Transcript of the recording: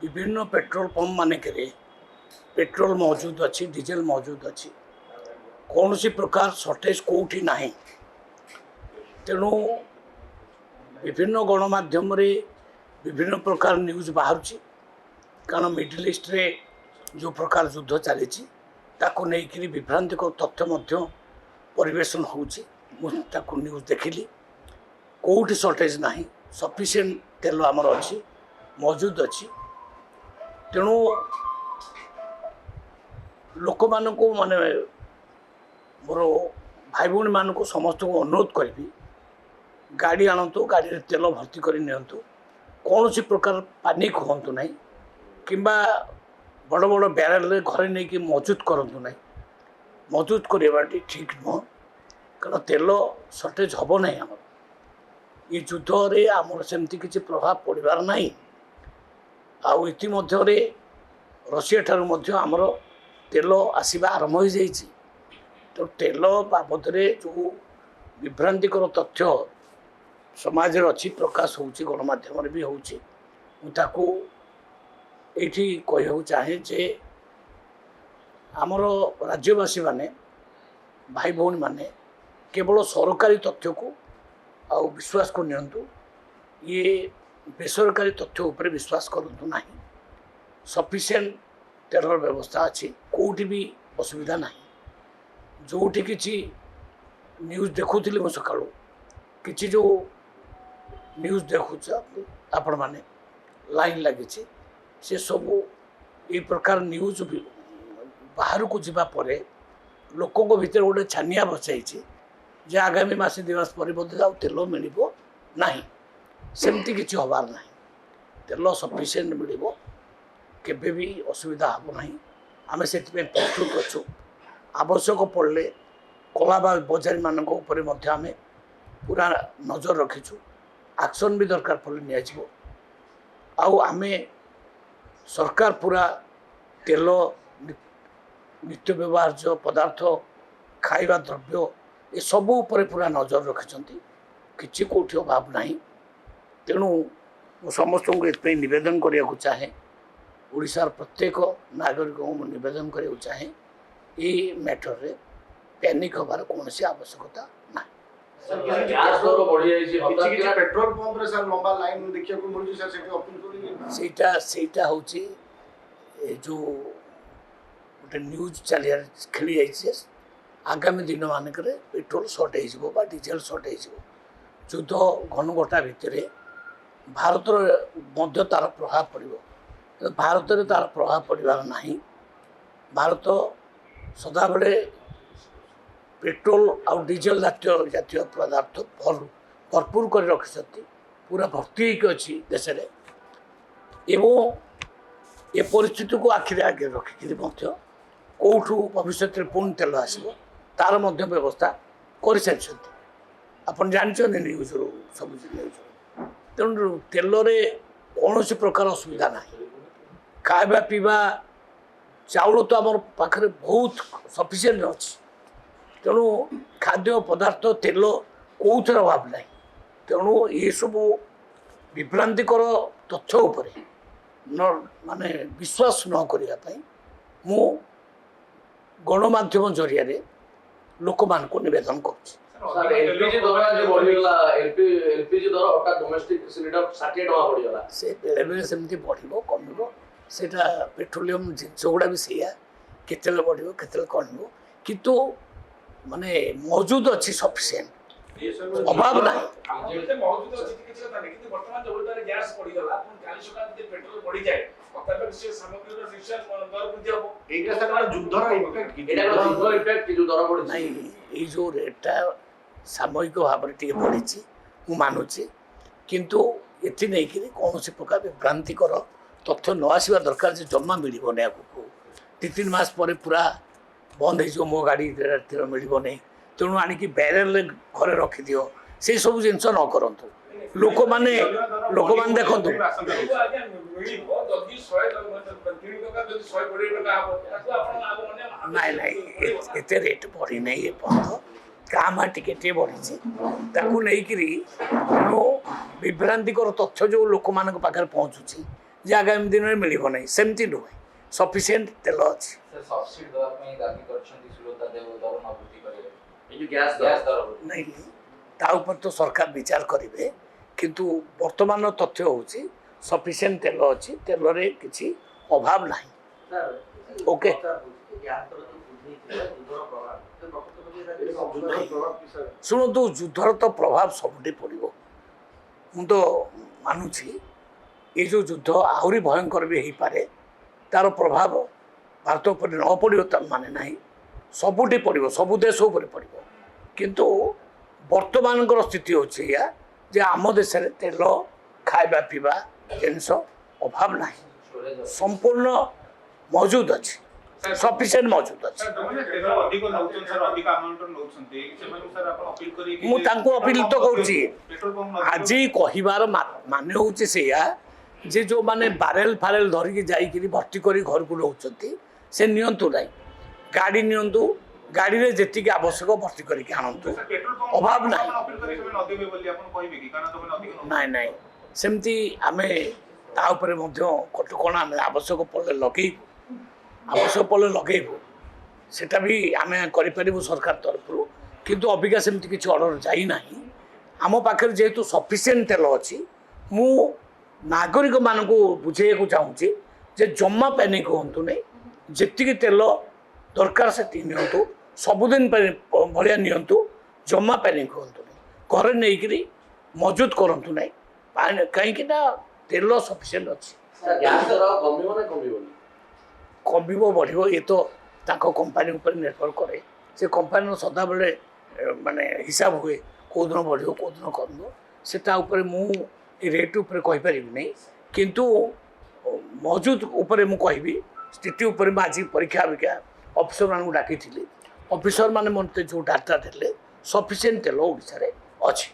विभिन्न petrol pump मानक petrol मौजूद अच्छी डीजेल मौजूद अच्छी कौन सी प्रकार सर्टेज कौटी ना तेणु विभिन्न गणमाध्यम विभिन्न प्रकार न्यूज बाहर कारण मिडिल ईस्ट रे जो प्रकार युद्ध चली नहीं विभ्रांतिक तथ्य परिवेशन होची न्यूज देखिली कौटी सर्टेज ना सफिशिएंट तेल आमर अच्छी मौजूद अच्छी तेणु लोक मान माने मोर भाई भौणी मान समस्त को अनुरोध करी गाड़ी आणतु गाड़ी तेल भर्ती कर नियंतु कौन सी प्रकार पानिक हूँ ना कि बड़ बड़ ब्यारेल घरे नहीं कि मौजूद करूँ ना मौजूद करवा ठीक नुह कारण तेल सर्टेज हम ना आम ये युद्ध रे आमर सेमती किसी प्रभाव पड़ार ना आमध्य रशिया ठार आमर तेल आसवा आरंभ हो जाइए तो तेल बाबद जो विभ्रांतिकर तथ्य समाज अच्छी प्रकाश होची गणमाध्यम भी होची मुझे ये कहूँ चाहे जे आमर राज्यवासी माने भाई भौणी माने केवल सरकारी तथ्य को आ विश्वास को नियंतु ये बेसरकारी तथ्य उपर विश्वास करूँ ना सफिशिएंट तेलर व्यवस्था अच्छी कौटी भी असुविधा ना जोटी किसी न्यूज देखुली मु सका कि जो न्यूज देखु आपण मैंने लाइन लगी से सब ये प्रकार न्यूज भी बाहर को जावापर लोकों भितर गोटे छानिया बसाई जे आगामी मासे 2 मास पर तेल मिल ना सेमती किसी हबार ना तेल सफिशिएंट मिल केबे भी असुविधा हम ना आम से प्रस्तुत अच्छु आवश्यक पड़े कला बजारी मान आम पूरा नजर रखीचु एक्शन भी दरकार पड़े आम सरकार पूरा तेल नित्य व्यवहार्य पदार्थ खाइबा द्रव्य ये सब उपर पूरा नजर रखिंट कि कौटी अभाव ना तेणु समस्त को ये निवेदन करने चाहे ओडिशार प्रत्येक नागरिक को निवेदन करने चाहे ये मैटर रे पैनिक हबार कौन सी आवश्यकता ना पेट्रोल पंप रे सर लंबा लाइन देखिया को मिलु सर सेठी अपील करी सेटा होची जो गोटे न्यूज चलिया खेली जाइए आगामी दिन मानक पेट्रोल सर्ट हो डीजेल सर्ट हो युद्ध घनघटा भितर भारतर मध्य तार प्रभाव पड़ो भारत में तार प्रभाव पड़ार ना भारत सदा बेले पेट्रोल आउ डीजेल जातीय पदार्थ भरपूर कर रखिंट पूरा भर्ती अच्छी देश एवं ये परिस्थिति को आखिरी आगे रखिक कौठू भविष्य में पुणी तेल आसो तार व्यवस्था कर सारी आपन जानते न्यूज सब न्यूज तेणु तेल कौन सी प्रकार असुविधा ना खावा पीवा चाउल तो आम पाखे बहुत सफिशिएंट अच्छी तेणु खाद्य पदार्थ तेल कौथर अभाव ना तेणु ये सब विभ्रांतिकर तथ्य उपर न माने विश्वास न करने मु गणमाध्यम जरिया लोक मान को निवेदन कर एलपीजी दर जो बढ़िगला एलपीजी दर हटात डोमेस्टिक सिलिंडर 60 टका बढ़िगला से बेले बेले सेमती बढ़िबो कमिबो सेटा पेट्रोलियम जिनिस गुड़ा भी सैया केतेले बढ़िबो केतेले कमिबो किंतु माने मौजूद अच्छी सफिशिएंट अभाव ना मौजूद अच्छी किसी कथा नहीं किंतु वर्तमान जो बोलता है गैस बढ़िगला अपन काली सका যদি पेट्रोल बढ़ी जाए तब से सामग्री निश्चय दर वृद्धि हो एटा सर युद्धर इफेक्ट कि एटा युद्धर इफेक्ट जो दर बढ़ी नहीं ये जो रेटा सामयिक भाव में टे बढ़ी मु मानुची किंतु ये नहीं कि कौन सी प्रकार विभ्रांतिकर तथ्य न आसवा दरकार जो जमा मिल आगे 2-3 मास पर पूरा बंद हो मो गाड़ी तेल मिल नहीं तेणु आणिक ब्यारेल घरे रखिदि से सब जिन न करूँ लोक मैंने देखु नाई नाई एत रेट बढ़ी नहीं ये पर्यटन कामा टिके बढ़ी ताकू नहीं तेणु विभ्रांतिकर तथ्य जो लोक मान पाखे पहुँचुची ଯେ ଆଗାମୀ ଦିନରେ ମିଳିବ ନାହିଁ, ସେମିତି ନୁହେଁ। ସଫିସିଏଣ୍ଟ ତେଲ ଅଛି। सर सब्सिडी दवा ପାଇଁ ଦାବି କରିଛନ୍ତି ସୁଲତା ଦେବ ଦର ନ ବୃଦ୍ଧି କରିବେ ଏ ଯୋଉ ଗ୍ୟାସ୍ ଗ୍ୟାସ୍ ଦର ନାଇଁ ତା ଉପରେ ତ ସରକାର ବିଚାର କରିବେ, କିନ୍ତୁ ବର୍ତ୍ତମାନର ତଥ୍ୟ ହେଉଛି ସଫିସିଏଣ୍ଟ ତେଲ ଅଛି, ତେଲରେ କିଛି ଅଭାବ ନାହିଁ। ଓକେ। ଯୁଦ୍ଧର ପ୍ରଭାବ ବିଷୟରେ ଶୁଣନ୍ତୁ, ଯୁଦ୍ଧର ତ ପ୍ରଭାବ ସବୁଠି ପଡ଼ିବ। ମୁଁ ତ ମାନୁଛି ଏ ଯେଉଁ ଯୁଦ୍ଧ ଆହୁରି ଭୟଙ୍କର ବି ହେଇପାରେ, ତାର ପ୍ରଭାବ ଭାରତ ଉପରେ ନ ପଡ଼ିବ ତା ମାନେ ନାହିଁ, ସବୁଠି ପଡ଼ିବ, ସବୁ ଦେଶ ଉପରେ ପଡ଼ିବ। କିନ୍ତୁ ବର୍ତ୍ତମାନଙ୍କର ସ୍ଥିତି ହେଉଛି ଏଇଆ ଯେ ଆମ ଦେଶରେ ତେଲ ଖାଇବା ପିଇବା ଜିନିଷ ଅଭାବ ନାହିଁ, ଷ୍ଟୋରେଜ ସମ୍ପୂର୍ଣ୍ଣ ମହଜୁଦ ଅଛି, ସଫିସିଏଣ୍ଟ ମହଜୁଦ ଅଛି। ସାର୍ ଯୋଉମାନେ ତେଲ ଅଧିକ ନଉଛନ୍ତି ସାର୍ ଅଧିକ ଆମାଉଣ୍ଟର ନଉଛନ୍ତି ସେମାନଙ୍କୁ ସାର୍ ଆପଣ ଅପିଲ କରିକି ମୁଁ ତାଙ୍କୁ ଅପିଲ ତ କରୁଛି। ପେଟ୍ରୋଲ ପମ୍ପ ଆଜି କହିବାର ମାନେ ହେଉଛି ସେଇଆ ଯେ ଯେଉଁମାନେ ବାରେଲ ଫାରେଲ ଧରିକି ଯାଇକିରି ଭର୍ତ୍ତି କରି ଘରକୁ ନେଉଛନ୍ତି ସେ ନିଅନ୍ତୁ ନାହିଁ, ଗାଡ଼ି ନିଅନ୍ତୁ, ଗାଡ଼ିରେ ଯେତିକି ଆବଶ୍ୟକ ଭର୍ତ୍ତି କରିକି ଆଣନ୍ତୁ, ପେଟ୍ରୋଲ ପମ୍ପ ଅଭାବ ନାହିଁ। ଅପିଲ କରି ସେମାନେ ନଦେବେ ବୋଲି ଆପଣ କହିବେ କି? କାରଣ ସେମାନେ ଅଧିକ ନଉଛନ୍ତି। ନାଇଁ ନାଇଁ, ସେମିତି ଆମେ ତା ଉପରେ ମଧ୍ୟ କଟକଣା ଆମେ ଆବଶ୍ୟକ ପଡ଼ିଲେ ଲଗେଇବୁ, ଆବଶ୍ୟକ ପଡ଼ିଲେ ଲଗେଇବୁ, ସେଟା ବି ଆମେ କରିପାରିବୁ ସରକାର ତରଫରୁ। କିନ୍ତୁ ଅବିକା ସେମିତି କିଛି ଅର୍ଡ଼ର ଯାଇନାହିଁ। ଆମ ପାଖରେ ଯେହେତୁ ସଫିସିଏଣ୍ଟ ତେଲ ଅଛି, ମୁଁ ନାଗରିକମାନଙ୍କୁ ବୁଝେଇବାକୁ ଚାହୁଁଛି ଯେ ଜମା ପ୍ୟାନିକ୍ ହୁଅନ୍ତୁ ନାହିଁ, ଯେତିକି ତେଲ ଦରକାର ସେତିକି ନିଅନ୍ତୁ, ସବୁଦିନ ପାଇଁ ଭଳିଆ ନିଅନ୍ତୁ, ଜମା ପ୍ୟାନିକ୍ ହୁଅନ୍ତୁ ନାହିଁ, ଘରେ ନେଇକରି ମଜୁଦ କରନ୍ତୁ ନାହିଁ, କାହିଁକି ନା ତେଲ ସଫିସିଏଣ୍ଟ ଅଛି। ଗ୍ୟାସ୍ ଦର କମିବ ନା କମିବନି? କମିବ ବଢ଼ିବ ଏ ତ ତାଙ୍କ କମ୍ପାନୀ ଉପରେ ନିର୍ଭର କରେ। ସେ କମ୍ପାନୀର ସଦାବେଳେ ମାନେ ହିସାବ ହୁଏ, କେଉଁଦିନ ବଢ଼ିବ କେଉଁଦିନ କମିବ, ସେଟା ଉପରେ ମୁଁ ଏ ରେଟ୍ ଉପରେ କହିପାରିବି ନାହିଁ। କିନ୍ତୁ ମହଜୁଦ ଉପରେ ମୁଁ କହିବି, ସ୍ଥିତି ଉପରେ ମୁଁ ଆଜି ପରୀକ୍ଷା ଅବିକା ଅଫିସରମାନଙ୍କୁ ଡାକିଥିଲି, ଅଫିସରମାନେ ମୋତେ ଯେଉଁ ଡାଟା ଦେଲେ ସଫିସିଏଣ୍ଟ ତେଲ ଓଡ଼ିଶାରେ ଅଛି।